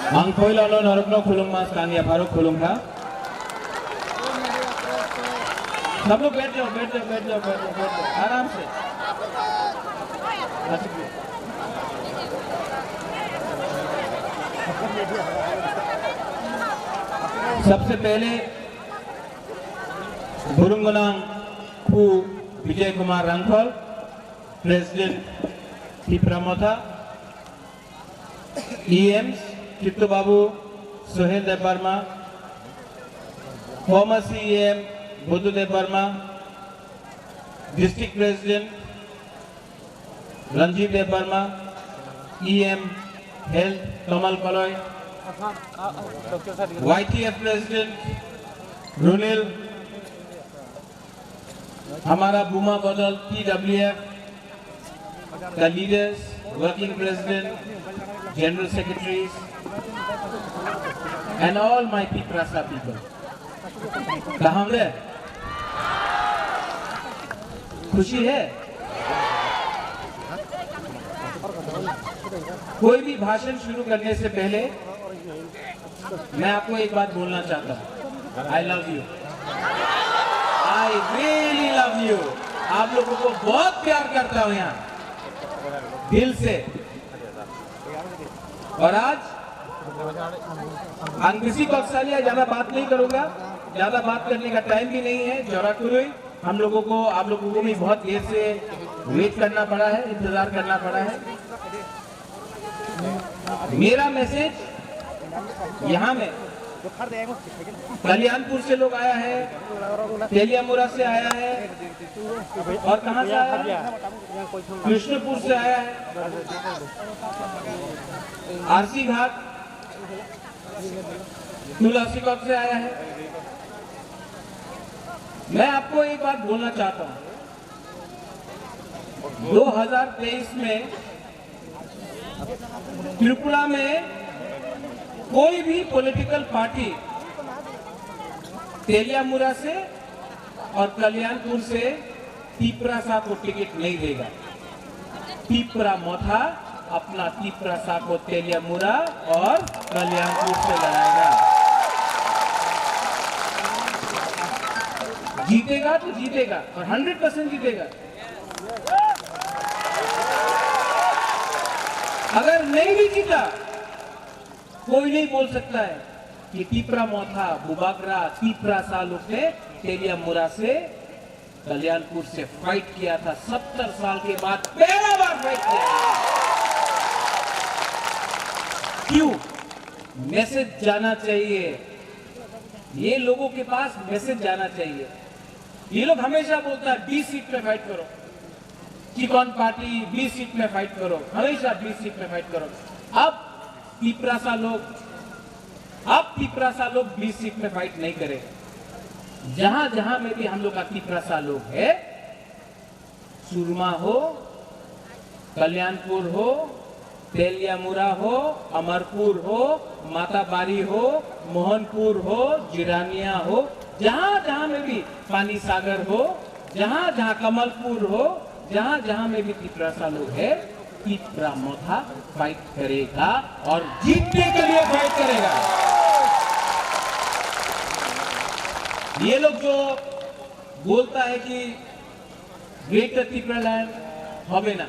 Ang poilalo narokno khulung mas kania Farooq खुलूं था। सब लोग बैठ जाओ, बैठ जाओ, बैठ जाओ, बैठ जाओ, बैठ जाओ, आराम से। सबसे पहले बुरुंगनांग खू Vijay Kumar Hrangkhawl, president Tripura Motha, EMs Chittu Babu Sohel Debbarma, former CEM Buddhadev Barma, district president Ranjit Debbarma, EM health Kamal Kalai, YTF president Runil, हमारा बुमा बदल TWF का leaders, working president, general secretaries and all my Tiprasa people. कहाँ गए? खुशी है? कोई भी भाषण शुरू करने से पहले मैं आपको एक बात बोलना चाहता हूँ। I love you. I really love you. आप लोगों को बहुत प्यार करता हूँ यहाँ दिल से। और आज अंग्रेजी पक्षालिया ज्यादा बात नहीं करूंगा, ज्यादा बात करने का टाइम भी नहीं है। जोराकुरुई हम लोगों को, आप लोगों को भी बहुत देर से वेट करना पड़ा है, इंतजार करना पड़ा है। मेरा मैसेज यहाँ में कल्याणपुर से लोग आया है, तेलियामुरा से आया है, और कहाँ से आया है? कृष्णपुर से आया है, आरसी घाट तुलसीबाग से आया है। मैं आपको एक बात बोलना चाहता हूं, 2023 में त्रिपुरा में कोई भी पॉलिटिकल पार्टी तेलियामुरा से और कल्याणपुर से तिपरासा को टिकट नहीं देगा। तिपरा मोथा अपना तिपरासा को तेलियामुरा और कल्याणपुर से लड़ाएगा। जीतेगा तो जीतेगा और 100% जीतेगा। अगर नहीं भी जीता, कोई नहीं बोल सकता है कि तिपरा मोथा बुबागरा तिपरासा लोग ने तेलियामुरा से कल्याणपुर से फाइट किया था। 70 साल के बाद पहला बार फाइट किया। क्यों? मैसेज जाना चाहिए, ये लोगों के पास मैसेज जाना चाहिए। ये लोग हमेशा बोलता है 20 सीट पे फाइट करो, चिकन पार्टी 20 सीट में फाइट करो, हमेशा 20 सीट में फाइट करो। अब तिपरासा लोग 20 सीट में फाइट नहीं करेगा। जहां जहां में भी हम लोग का तिपरासा लोग है, सुरमा हो, कल्याणपुर हो, तेलियामुरा हो, अमरपुर हो, माताबारी हो, मोहनपुर हो, जिरानिया हो, जहां जहां में भी पानी सागर हो, जहां जहां कमलपुर हो, जहां जहां में भी तिपरासा लोग है, तिपरा मोथा फाइट करेगा और जीतने के लिए फाइट करेगा। ये लोग जो बोलता है कि ग्रेटर त्रिपुरा लैंड होवे ना,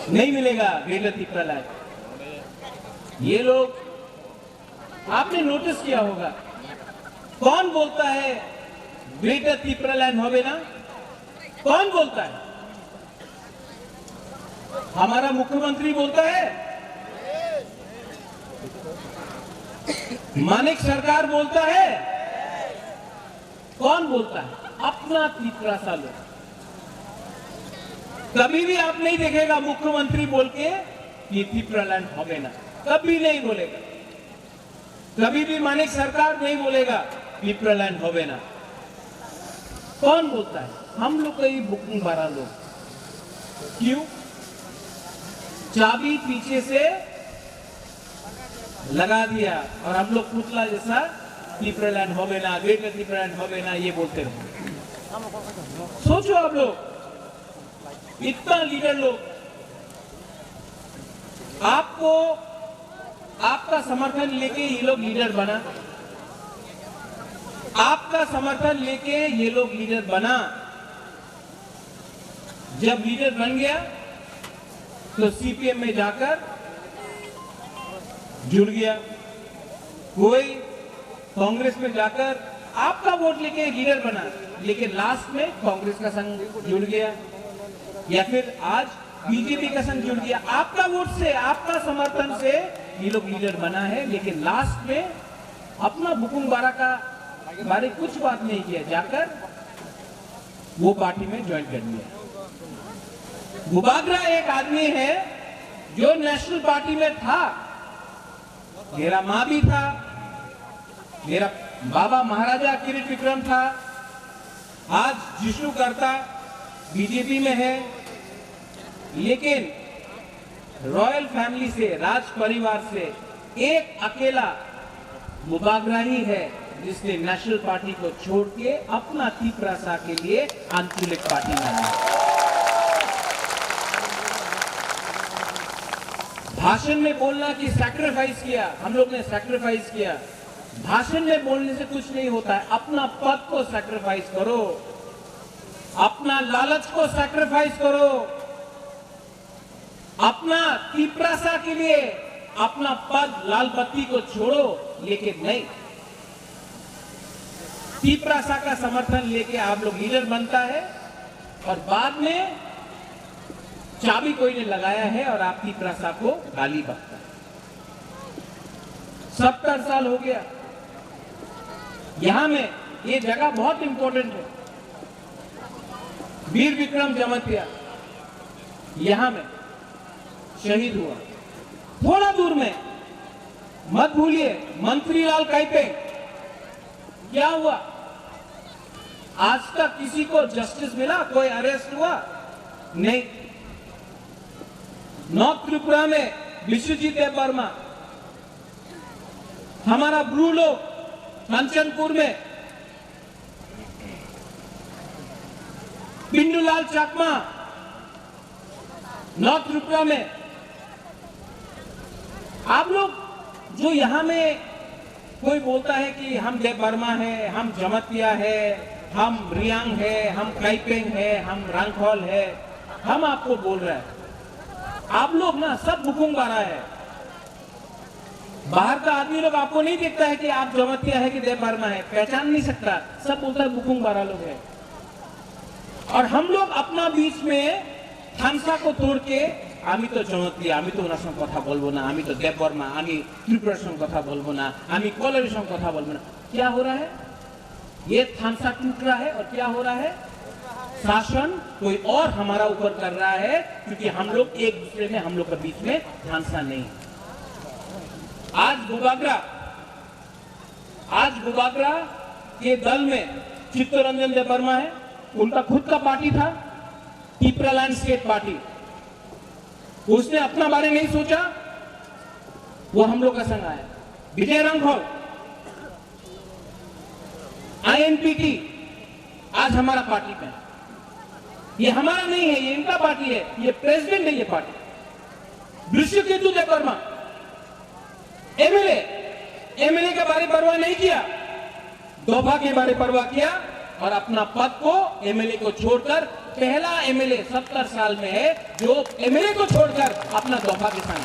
नहीं मिलेगा ग्रेटर त्रिपुरा लैंड। ये लोग आपने नोटिस किया होगा, कौन बोलता है ग्रेटर त्रिपुरा लैंड होवे ना? कौन बोलता है? हमारा मुख्यमंत्री बोलता है, मानिक सरकार बोलता है। कौन बोलता है? अपना तिपरासा लोग। कभी भी आप नहीं देखेगा मुख्यमंत्री बोल के कि त्रिपुरा लैंड होवे ना, कभी नहीं बोलेगा। कभी भी मानिक सरकार नहीं बोलेगा त्रिपुरा लैंड होवे ना। कौन बोलता है? हम लोग कई बुकिंग बारह लोग। क्यों? चाबी पीछे से लगा दिया और हम लोग पुतला जैसा त्रिपुरा लैंड होवे ना, ग्रेटर त्रिपुरा लैंड होवे ना, ये बोलते रहे। सोचो आप लोग, इतना लीडर लोग, आपको आपका समर्थन लेके ये लोग लीडर बना, आपका समर्थन लेके ये लोग लीडर बना। जब लीडर बन गया तो सीपीएम में जाकर जुड़ गया, कोई कांग्रेस में जाकर आपका वोट लेके लीडर बना, लेकिन लास्ट में कांग्रेस का संग जुड़ गया, या फिर आज बीजेपी का संग जुड़ गया। आपका वोट से, आपका समर्थन से ये लोग लीडर बना है, लेकिन लास्ट में अपना बुकुंग बारा का बारे कुछ बात नहीं किया, जाकर वो पार्टी में ज्वाइन कर लिया। गुबागरा एक आदमी है जो नेशनल पार्टी में था, मेरा माँ भी था, मेरा बाबा महाराजा किरीट विक्रम था, आज जिष्णु करता बीजेपी में है, लेकिन रॉयल फैमिली से, राज परिवार से एक अकेला गुबागरा ही है जिसने नेशनल पार्टी को छोड़ के अपना तीपरासा के लिए आंचलिक पार्टी बनाई। भाषण में बोलना कि सैक्रिफाइस किया, हम लोग ने सैक्रिफाइस किया। भाषण में बोलने से कुछ नहीं होता है, अपना पद को सैक्रिफाइस करो, अपना लालच को सैक्रिफाइस करो, अपना तीपरासा के लिए अपना पद, लाल बत्ती को छोड़ो, लेकिन नहीं, तीपरासा का समर्थन लेके आप लोग लीडर बनता है और बाद में चाबी कोई ने लगाया है और आप तीपरासा को गाली बकता है। 70 साल हो गया यहां में, ये जगह बहुत इंपॉर्टेंट है। वीर विक्रम जमतिया यहां में शहीद हुआ। थोड़ा दूर में मत भूलिए मंत्रीलाल काइपेंग, क्या हुआ? आज तक किसी को जस्टिस मिला? कोई अरेस्ट हुआ? नहीं। नॉर्थ त्रिपुरा में विश्वजीत देववर्मा, हमारा ब्रू लोग कंचनपुर में पिंडूलाल चाकमा, नॉर्थ त्रिपुरा में आप लोग जो यहां में कोई बोलता है कि हम देववर्मा है, हम जमतिया है, हम रियांग है, हम काइपेंग है, हम रंगखोल है, हम आपको बोल रहे हैं, आप लोग ना सब बुकुंग बारा है। बाहर का आदमी लोग आपको नहीं देखता है कि आप जमतिया है कि देववर्मा है, पहचान नहीं सकता, सब बोलता है बुकुंग बारा लोग है। और हम लोग अपना बीच में थानसा को तोड़ के आमी तो जमतिया, आमी तो ओनार संगे कथा बोलबो ना, आमी तो देववर्मा, आमी त्रिपुरार संगे कथा बोलबो ना, आमी कोलारेर संगे कथा बोलबो ना। क्या हो रहा है? ये थानसा टूट रहा है और क्या हो रहा है? शासन कोई और हमारा ऊपर कर रहा है, क्योंकि हम लोग एक दूसरे में, हम लोग के बीच में थानसा नहीं। आज गुबागरा के दल में चित्तरंजन देववर्मा है, उनका खुद का पार्टी था त्रिपुरालैंड स्टेट पार्टी, उसने अपना बारे नहीं सोचा, वो हम लोग का संग आया। विजय रंगखोल INPT आज हमारा पार्टी में, ये हमारा नहीं है, ये इनका पार्टी है, ये प्रेसिडेंट है ये पार्टी। विश्वकेतु देववर्मा एमएलए के बारे परवाह नहीं किया, दोफा के बारे परवाह किया और अपना पद को, एमएलए को छोड़कर, पहला एमएलए 70 साल में है जो एमएलए को छोड़कर अपना दोफा के संग।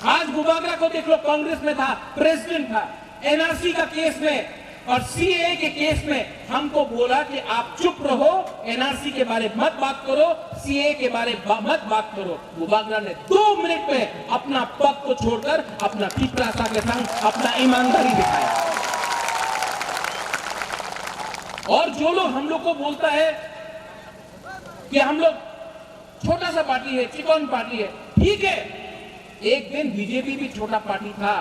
आज गुबागरा को देख लो, कांग्रेस में था, प्रेसिडेंट था, एनआरसी का केस में और सीएए के केस में हमको बोला कि आप चुप रहो, एनआरसी के बारे मत बात करो, सीएए के बारे मत बात करो। गुबागरा ने 2 मिनट में अपना पद को छोड़कर अपना तीपरासा के संग अपना ईमानदारी दिखाया। और जो लोग हम लोग को बोलता है कि हम लोग छोटा सा पार्टी है, चिकन पार्टी है, ठीक है, एक दिन बीजेपी भी छोटा पार्टी था।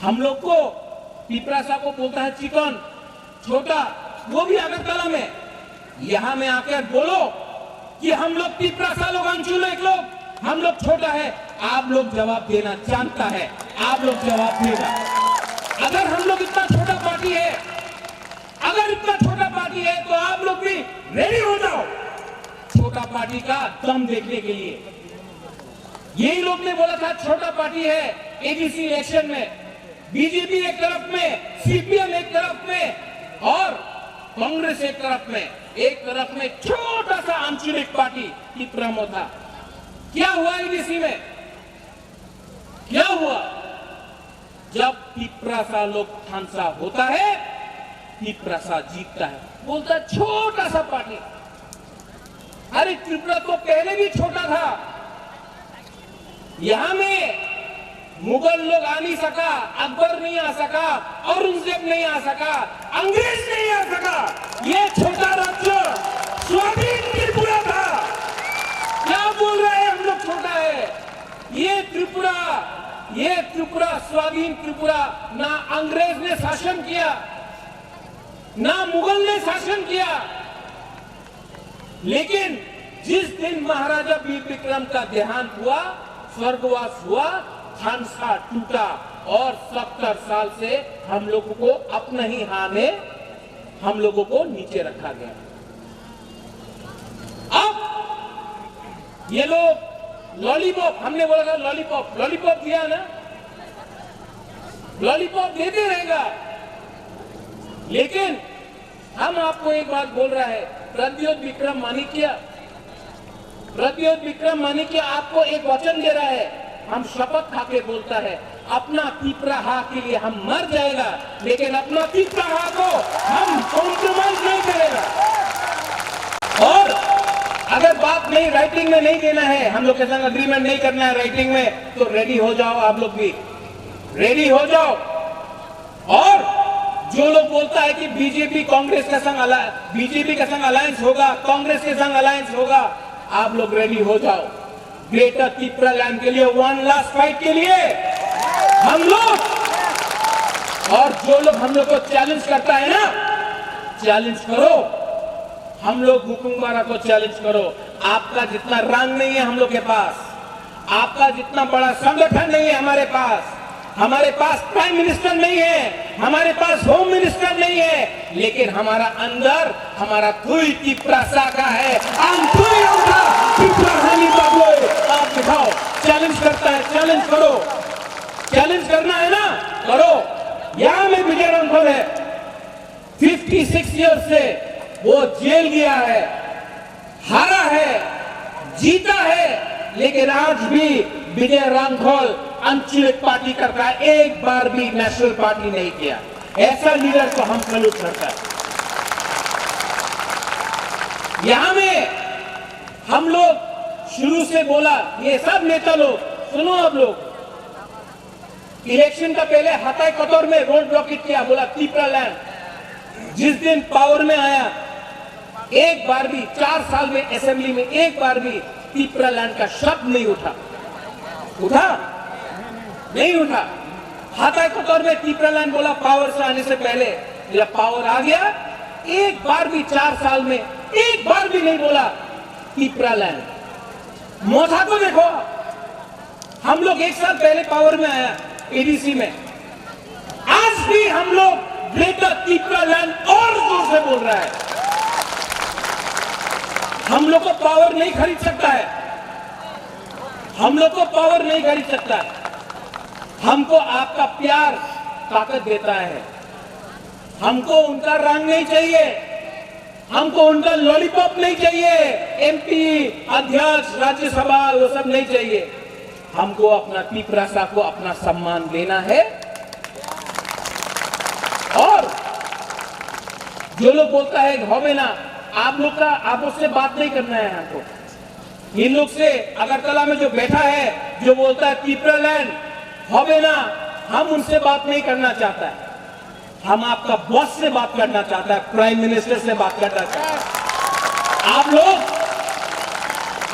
हम लोग को तीपरासा को बोलता है चिकन, छोटा, वो भी अगरतला में। यहां में आकर बोलो कि हम लोग तीपरासा लोग, अंचुलिक लोग, हम लोग छोटा है, आप लोग जवाब देना जानता है, आप लोग जवाब देगा। अगर हम लोग इतना छोटा पार्टी है, अगर इतना छोटा पार्टी है तो आप लोग भी रेडी हो जाओ छोटा पार्टी का दम देखने के लिए। यही लोग ने बोला था छोटा पार्टी है एडीसी इलेक्शन में, बीजेपी एक तरफ में, सीपीएम एक तरफ में और कांग्रेस एक तरफ में, एक तरफ में छोटा सा आंचलिक पार्टी तिपरामो था। क्या हुआ एडीसी में? क्या हुआ? जब तिपरासा लोकतांत्रिक होता है, तिपरासा जीतता है। बोलता छोटा सा पार्टी, अरे त्रिपुरा तो पहले भी छोटा था, यहां में मुगल लोग आ नहीं सका, अकबर नहीं आ सका, औरंगजेब नहीं आ सका, अंग्रेज नहीं आ सका। ये छोटा राज्य स्वाधीन त्रिपुरा था। क्या बोल रहे हैं हम लोग छोटा है? ये त्रिपुरा स्वाधीन त्रिपुरा, ना अंग्रेज ने शासन किया, ना मुगल ने शासन किया। लेकिन जिस दिन महाराजा वीर विक्रम का देहांत हुआ, स्वर्गवास हुआ, खानसा टूटा और 70 साल से हम लोगों को अपने ही हाथ में हम लोगों को नीचे रखा गया। अब ये लोग लॉलीपॉप, हमने बोला था लॉलीपॉप दिया ना, लॉलीपॉप देते रहेगा। लेकिन हम आपको एक बात बोल रहा है, प्रद्योत विक्रम माणिक्य आपको एक वचन दे रहा है, हम शपथ खा के बोलता है, अपना तिपराहा के लिए हम मर जाएगा, लेकिन अपना तिपराहा को हम कॉम्प्रोमाइज नहीं करेगा। और अगर बात नहीं राइटिंग में नहीं देना है, हम लोग के संग अग्रीमेंट नहीं करना है राइटिंग में, तो रेडी हो जाओ, आप लोग भी रेडी हो जाओ। और जो लोग बोलता है कि बीजेपी कांग्रेस के संग अलायंस होगा, कांग्रेस के संग अलायंस होगा, आप लोग रेडी हो जाओ। ग्रेटर त्रिपुरा लैंड के लिए वन लास्ट फाइट के लिए हम लोग, और जो लोग हम लोग को चैलेंज करता है ना, चैलेंज करो, हम लोग हुकुमबारा को चैलेंज करो। आपका जितना रंग नहीं है हम लोग के पास, आपका जितना बड़ा संगठन नहीं है हमारे पास प्राइम मिनिस्टर नहीं है, हमारे पास होम मिनिस्टर नहीं है, लेकिन हमारा अंदर हमारा थुई तिपरासा का है। आप दिखाओ, चैलेंज करता है, चैलेंज करो, चैलेंज करना है ना, करो। यहां में विजय रांखल है, 56 ईयर्स से वो जेल गया है, हारा है, जीता है, लेकिन आज भी विजय रांखल आंचलिक पार्टी करता है, एक बार भी नेशनल पार्टी नहीं किया। ऐसा लीडर को हम सैल्यूट करता है। यहां में हम लोग शुरू से बोला, ये सब नेता लोग सुनो, आप लोग इलेक्शन का पहले हाथाई कतौर में रोड ब्लॉकेट किया, बोला त्रिपुरा लैंड। जिस दिन पावर में आया, एक बार भी 4 साल में असेंबली में एक बार भी त्रिपुरा लैंड का शब्द नहीं उठा नहीं उठा। हाथाई कतौर में त्रिपुरा लैंड बोला पावर से आने से पहले, जब पावर आ गया एक बार भी 4 साल में एक बार भी नहीं बोला त्रिपुरा लैंड। मोथा को देखो, हम लोग 1 साल पहले पावर में आया एडीसी में, आज भी हम लोग ग्रेटर त्रिपुरा लैंड और जोर से बोल रहा है। हम लोग को पावर नहीं खरीद सकता है, हम लोग को पावर नहीं खरीद सकता है। हमको आपका प्यार ताकत देता है, हमको उनका रंग नहीं चाहिए, हमको उनका लॉलीपॉप नहीं चाहिए, एमपी अध्यक्ष राज्यसभा वो सब नहीं चाहिए। हमको अपना तिपरासा को अपना सम्मान देना है। और जो लोग बोलता है होवे ना, आप लोग का आपस से बात नहीं करना है हमको। इन लोग से अगरतला में जो बैठा है, जो बोलता है त्रिपुरा लैंड होवे ना, हम उनसे बात नहीं करना चाहता है। हम आपका बॉस से बात करना चाहता है, प्राइम मिनिस्टर से बात करना चाहता है।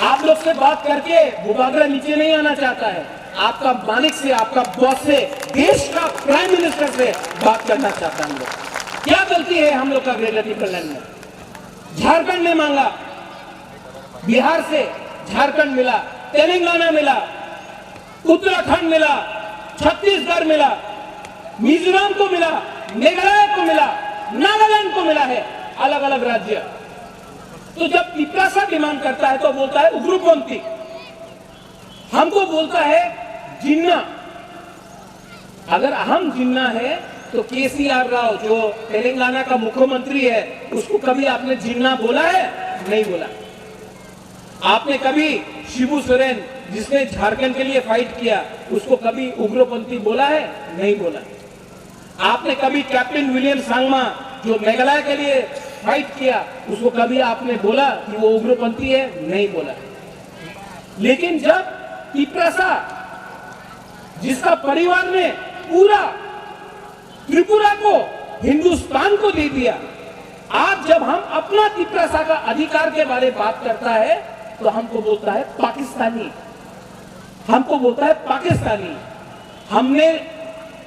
आप लोग से बात करके बुबागरा नीचे नहीं आना चाहता है। आपका मालिक से, आपका बॉस से, देश का प्राइम मिनिस्टर से बात करना चाहता है। हम लोग क्या गलती है हम लोग का ग्रेटर त्रिपुरा लैंड में? झारखंड ने मांगा, बिहार से झारखंड मिला, तेलंगाना मिला, उत्तराखंड मिला, छत्तीसगढ़ मिला, मिजोरम को मिला, मेघालय को मिला, नागालैंड को मिला है, अलग अलग राज्य। तो जब तिपरासा डिमांड करता है तो बोलता है उग्रपंथी। हमको बोलता है जिन्ना। अगर हम जिन्ना है तो केसीआर राव जो तेलंगाना का मुख्यमंत्री है उसको कभी आपने जिन्ना बोला है? नहीं बोला। आपने कभी शिबू सोरेन जिसने झारखंड के लिए फाइट किया उसको कभी उग्रपंथी बोला है? नहीं बोला। आपने कभी कैप्टन विलियम सांगमा जो मेघालय के लिए फाइट किया उसको कभी आपने बोला कि वो उग्रपंथी है? नहीं बोला। लेकिन जब तिप्रासा जिसका परिवार ने पूरा त्रिपुरा को हिंदुस्तान को दे दिया, आज जब हम अपना तिप्रासा का अधिकार के बारे में बात करता है तो हमको बोलता है पाकिस्तानी, हमको बोलता है पाकिस्तानी। हमने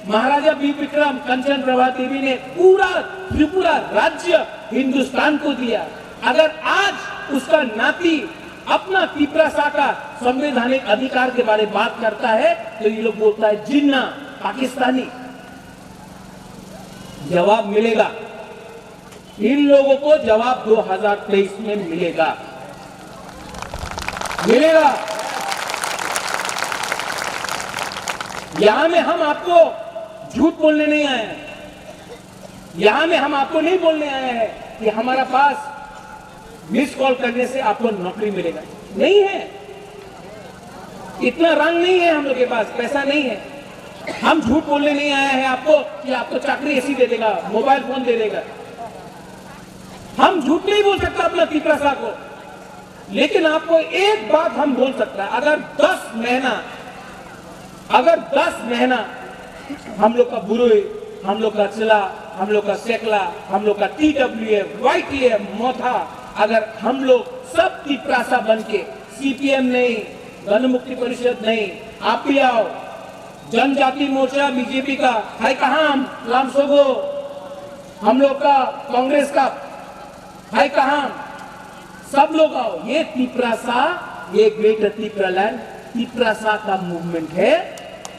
महाराजा वीर विक्रम कंचन प्रभा देवी ने पूरा त्रिपुरा राज्य हिंदुस्तान को दिया। अगर आज उसका नाती अपना तिप्रासा का संवैधानिक अधिकार के बारे में बात करता है तो ये लोग बोलता है जिन्ना, पाकिस्तानी। जवाब मिलेगा, इन लोगों को जवाब 2023 में मिलेगा। यहां में हम आपको झूठ बोलने नहीं आए हैं। यहां में हम आपको नहीं बोलने आए हैं कि हमारा पास मिस कॉल करने से आपको नौकरी मिलेगा। नहीं है, इतना रंग नहीं है हम लोग के पास, पैसा नहीं है। हम झूठ बोलने नहीं आए हैं आपको कि आपको चाकरी ऐसी दे देगा, मोबाइल फोन दे देगा। हम झूठ नहीं बोल सकता अपना तिप्रासा को, लेकिन आपको एक बात हम बोल सकता है, अगर 10 महीना हम लोग का बुरुई, हम लोग का चिला, हम लोग का सेकला, हम लोग का TWA, YTA, मोथा, अगर हम लोग सब तिप्रासा बन के, CPM नहीं, गण मुक्ति परिषद नहीं, आप भी आओ, जनजाति मोर्चा बीजेपी का है कहाँ, लामसोगो, हम लोग का कांग्रेस का है कहाँ, सब लोग आओ। ये तिप्रासा, ये ग्रेटर तिप्रालैंड तिप्रासा का मूवमेंट है।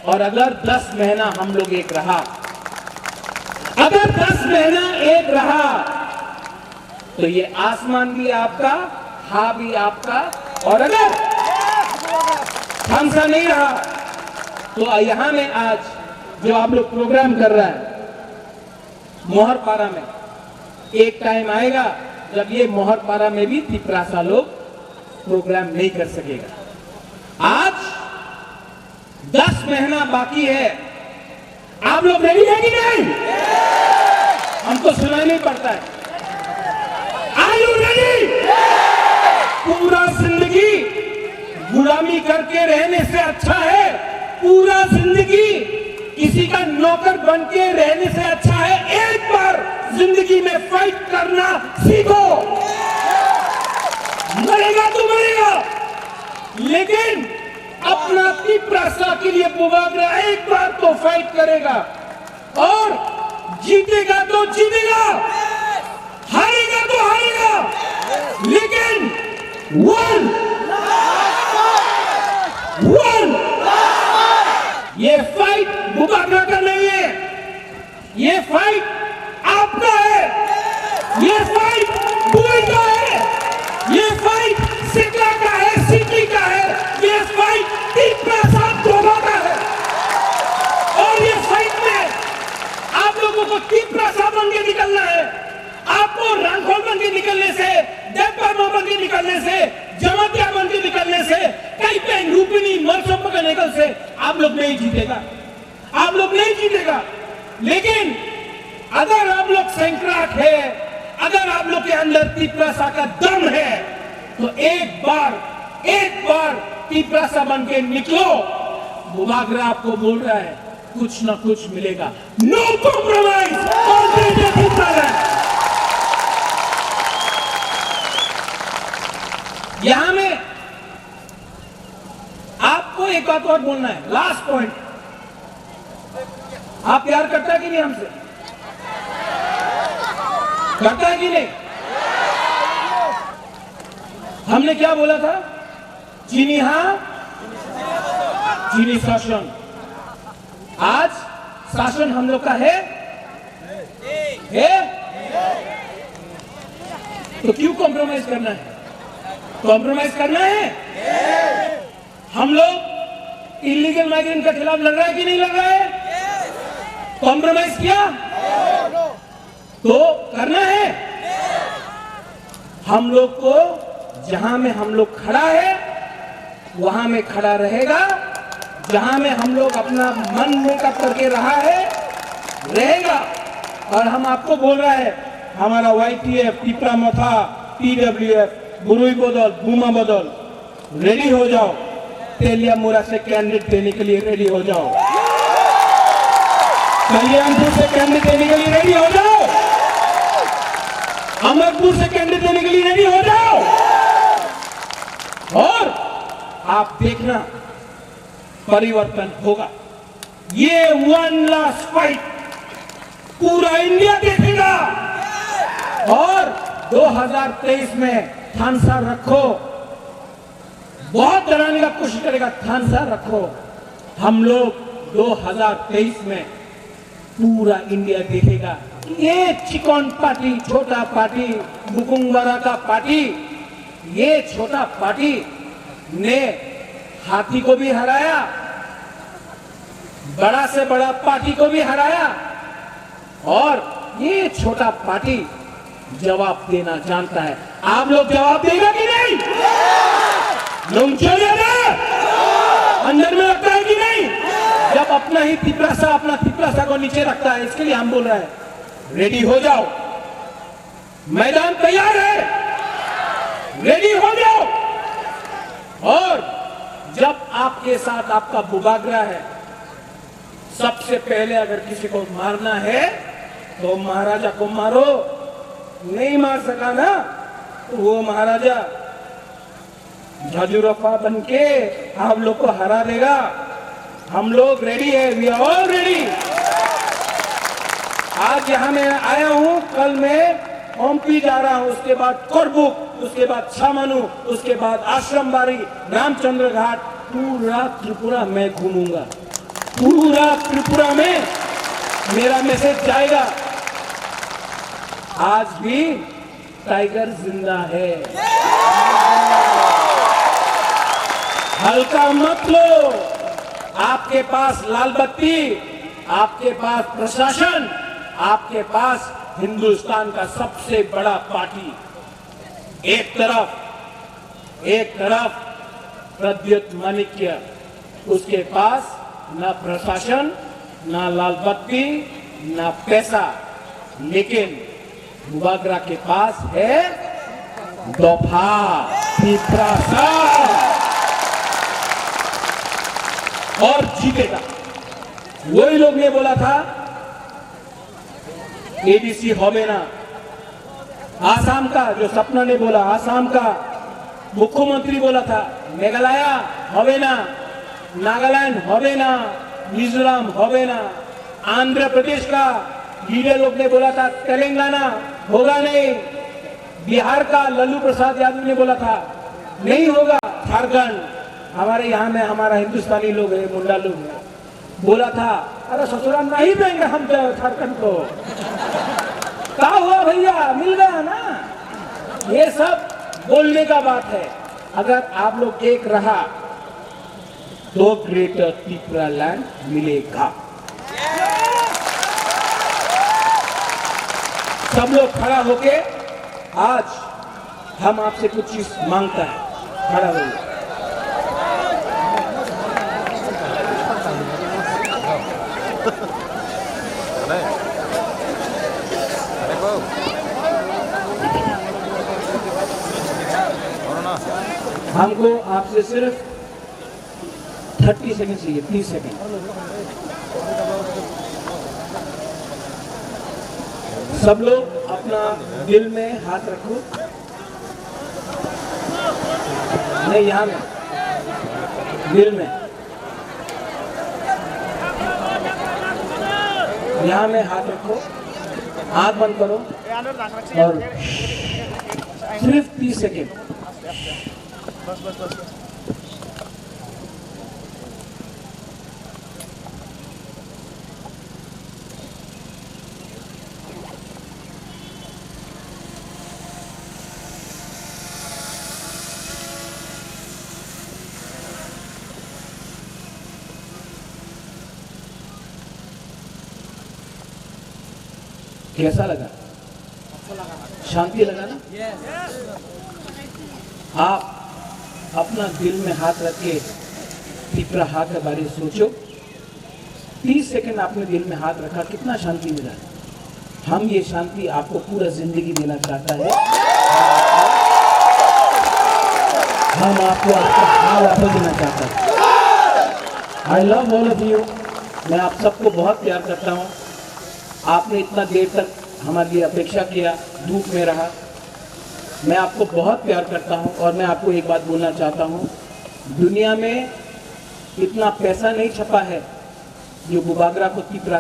और अगर 10 महीना हम लोग एक रहा, अगर 10 महीना एक रहा तो ये आसमान भी आपका, हा भी आपका। और अगर हमसा नहीं रहा तो यहां में आज जो आप लोग प्रोग्राम कर रहा है मोहरपारा में, एक टाइम आएगा जब ये मोहरपारा में भी तिप्रासा लोग प्रोग्राम नहीं कर सकेगा। आज 10 महीना बाकी है, आप लोग रेडी है कि नहीं? हमको सुनाई नहीं पड़ता है। Are you ready? पूरा जिंदगी गुलामी करके रहने से अच्छा है, पूरा जिंदगी किसी का नौकर बन के रहने से अच्छा है एक बार जिंदगी में फाइट करना सीखो। मरेगा तो मरेगा, लेकिन अपना तिप्रासा के लिए बुबागरा एक बार तो फाइट करेगा और जीतेगा तो जीतेगा, हारेगा तो हारेगा, लेकिन वन ये फाइट बुबागरा का नहीं है, ये फाइट आपका है, ये फाइट बुई का है, ये फाइट सिकला का है, सिकली का है, ये फाइट तिप्रासा दोनों का है। और ये फाइट में आप लोगों को तिप्रासा बन के निकलना है। आपको रांखोल बन के निकलने से, देवपर्मा बन के निकलने से, जमातिया बन के निकलने से, कई पे रूपिनी मरसम का निकल से आप लोग नहीं जीतेगा, आप लोग नहीं जीतेगा। लेकिन अगर आप लोग संक्रांत है, अगर आप लोग के अंदर तिप्रासा का दम है तो एक बार तिप्रासा बन के निकलो। बुबागरा आपको बोल रहा है कुछ ना कुछ मिलेगा। No compromise on greater Tipraland. यहां में आपको एक बात और बोलना है, लास्ट पॉइंट। आप प्यार करता है कि नहीं हमसे? करता है कि नहीं? हमने क्या बोला था? चीनी हां, चीनी शासन। आज शासन हम लोग का है? तो क्यों कॉम्प्रोमाइज करना है? कॉम्प्रोमाइज करना है? हम लोग इलीगल माइग्रेंट के खिलाफ लड़ रहा है कि नहीं लड़ रहा है? कॉम्प्रोमाइज किया तो करना है। हम लोग को जहां में हम लोग खड़ा है वहां में खड़ा रहेगा, जहां में हम लोग अपना मन मेकअप करके रहा है रहेगा। और हम आपको बोल रहा है, हमारा YTF, टिपरा मथा, TWF, बुरुई बदल, बुमा बदल, रेडी हो जाओ। तेलिया मुरा से कैंडिडेट देने के लिए रेडी हो जाओ। कल्याणपुर से कैंडिडेट देने के लिए रेडी हो जाओ। अमरपुर से कैंडिडेट देने के लिए रेडी हो जाओ। और आप देखना परिवर्तन होगा। ये वन लास्ट फाइट पूरा इंडिया देखेगा। और 2023 में थानसा रखो, बहुत डराने का कोशिश करेगा, थानसा रखो। हम लोग 2023 में पूरा इंडिया देखेगा। ये चिकन पार्टी, छोटा पार्टी, बुकुंगवारा का पार्टी, ये छोटा पार्टी ने हाथी को भी हराया, बड़ा से बड़ा पार्टी को भी हराया। और ये छोटा पार्टी जवाब देना जानता है। आप लोग जवाब देगा कि नहीं? लोग चले अंदर में रखता है कि नहीं? जब अपना ही तिपरासा को नीचे रखता है। इसके लिए हम बोल रहे हैं, रेडी हो जाओ, मैदान तैयार है, रेडी हो जाओ। और जब आपके साथ आपका बुबागरा है, सबसे पहले अगर किसी को मारना है तो महाराजा को मारो। नहीं मार सका ना तो वो महाराजा झाजुरफा बन के आप लोग को हरा देगा। हम लोग रेडी है, वी आर ऑल रेडी। आज यहां मैं आया हूं, कल मैं ओमपी जा रहा हूं, उसके बाद कोरबुक, उसके बाद छामानू, उसके बाद आश्रमबाड़ी, रामचंद्र घाट, पूरा त्रिपुरा मैं घूमूंगा। पूरा त्रिपुरा में मेरा मैसेज जाएगा। आज भी टाइगर जिंदा है, हल्का मत लो। आपके पास लाल बत्ती, आपके पास प्रशासन, आपके पास हिंदुस्तान का सबसे बड़ा पार्टी। एक तरफ प्रद्युत माणिक्य, उसके पास ना प्रशासन, ना लाल बत्ती, ना पैसा, लेकिन बुबागरा के पास है दफा, तिपरासा, और जीतेगा। वही लोग ने बोला था एडीसी होबे ना, आसाम का जो सपना ने बोला, आसाम का मुख्यमंत्री बोला था मेघालय होबे ना, नागालैंड होबे ना, मिजोरम होबे ना, आंध्र प्रदेश का लीडर लोग ने बोला था तेलंगाना होगा नहीं, बिहार का लल्लू प्रसाद यादव ने बोला था नहीं होगा, झारखंड, हमारे यहाँ में हमारा हिंदुस्तानी लोग है, मुंडा लोग है, बोला था अरे ससुराल नहीं देंगे हम झारखंड को। क्या हुआ भैया, मिल गया ना। ये सब बोलने का बात है। अगर आप लोग एक रहा तो ग्रेटर त्रिपुरा लैंड मिलेगा। सब लोग खड़ा होके आज हम आपसे कुछ चीज मांगता है, खड़ा होइए। हमको आपसे सिर्फ 30 सेकंड चाहिए, 30 सेकंड। सब लोग अपना दिल में हाथ रखो, नहीं यहाँ में, दिल में, यहाँ में हाथ रखो, आंख बंद करो और सिर्फ 30 सेकंड। बस। कैसा लगा? शांति लगा ना? आप अपना दिल में हाथ रख के तीपरा हाथ के बारे में सोचो। 30 सेकंड आपने दिल में हाथ रखा, कितना शांति मिला। हम ये शांति आपको पूरा जिंदगी देना चाहता है। हम आपको आपका हाथ वापस देना चाहता है। I love all of you. मैं आप सबको बहुत प्यार करता हूँ। आपने इतना देर तक हमारे लिए अपेक्षा किया, धूप में रहा। मैं आपको बहुत प्यार करता हूँ और मैं आपको एक बात बोलना चाहता हूँ, दुनिया में इतना पैसा नहीं छपा है जो बुबागरा को तीपरा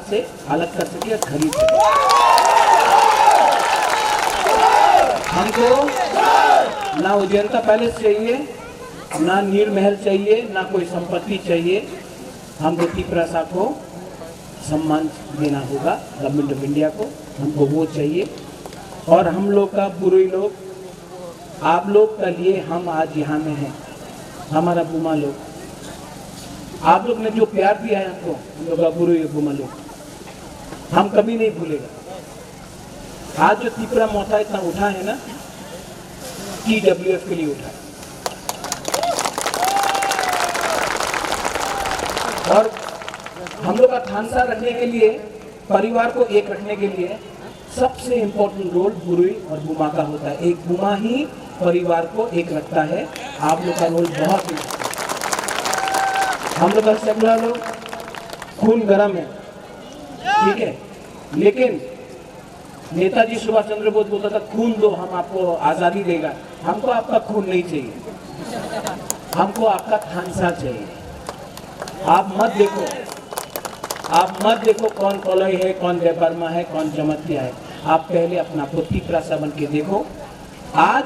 से अलग कर सके, खरीद सके। हमको ना उजैंता पैलेस चाहिए, ना नीर महल चाहिए, ना कोई संपत्ति चाहिए। हमको तीपरा साहब को सम्मान देना होगा, गवर्नमेंट ऑफ इंडिया को, हमको वो चाहिए। और हम लोग का बुरुई लोग, आप लोग का लिए हम आज यहाँ में हैं, हमारा बुमा लोग, आप लोग ने जो प्यार दिया है हमको, हम लोग का बुरुई बुमा लोग, हम कभी नहीं भूलेगा। आज जो तीपरा मोर्चा इतना उठा है ना, TWF के लिए उठा है। और हम लोग का थानसा रखने के लिए, परिवार को एक रखने के लिए सबसे इम्पोर्टेंट रोल बुरुई और बुमा का होता है। एक बुमा ही परिवार को एक रखता है। आप लोग का रोल बहुत ही, हम लोग का सैकड़ा लोग खून गरम है, ठीक है, लेकिन नेताजी सुभाष चंद्र बोस बोलता था खून दो हम आपको आजादी देगा। हमको आपका खून नहीं चाहिए, हमको आपका थानसा चाहिए। आप मत देखो, आप मत देखो कौन कोलई है, कौन देवबर्मा है, कौन जमतिया है। आप पहले अपना को तीपरा सा बन के देखो। आज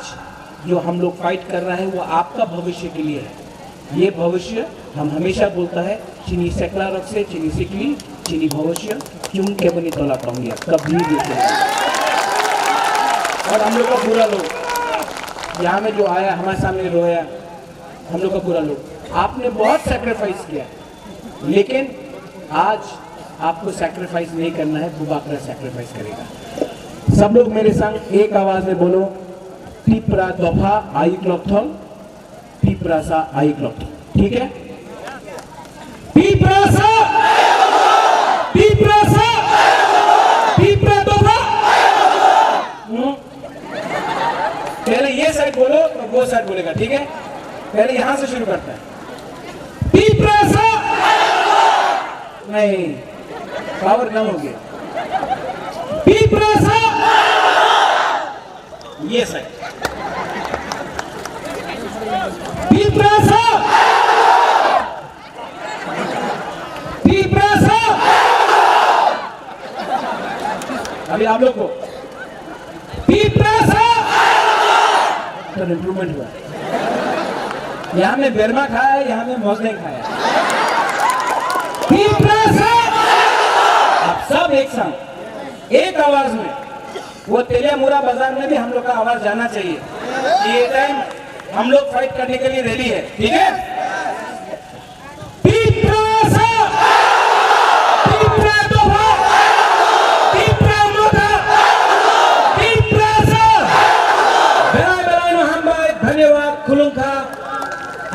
जो हम लोग फाइट कर रहे हैं वो आपका भविष्य के लिए है। ये भविष्य हम हमेशा बोलता है, चीनी सेकला रख से चीनी सिकली चीनी भविष्य क्यों के बनी तोला पाऊंगी कभी देखे। और हम लोग का पूरा लोग यहाँ में जो आया हमारे सामने रोया, हम लोग का पूरा लोग, आपने बहुत सैक्रिफाइस किया, लेकिन आज आपको सैक्रिफाइस नहीं करना है, बुबागरा सैक्रिफाइस करेगा। सब लोग मेरे संग एक आवाज में बोलो, तीपरा दफा आई क्लॉक थॉल, तीपरा सा आई क्लॉक थॉल, ठीक है? तीपरा सा, तीपरा सा, तीपरा दफा। पहले ये साइड बोलो तो वो साइड बोलेगा, ठीक है? पहले यहां से शुरू करता है, तीपरा सा। नहीं, पावर कम हो गया। तीपरा सा, ये साइड, तीपरा सा, तीपरा सा। अभी आप लोग को तीपरा सा तो इंप्रूवमेंट हुआ। यहां में बेरमा खाया है, यहां में मौसम खाया है। तीपरा सा, आप सब एक साथ एक आवाज में, वो तेलियामुरा बाजार में भी हम लोग का आवाज जाना चाहिए। ये टाइम हम लोग फाइट करने के लिए रेडी है, ठीक है? तीपरा सा, तीपरा दफा, तीपरा मोटा, तीपरा सा। बेराय बेराय मोहम्मद, धन्यवाद, खुलुंखा,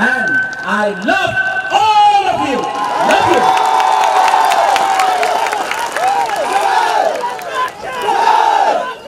and I love all of you. Love you.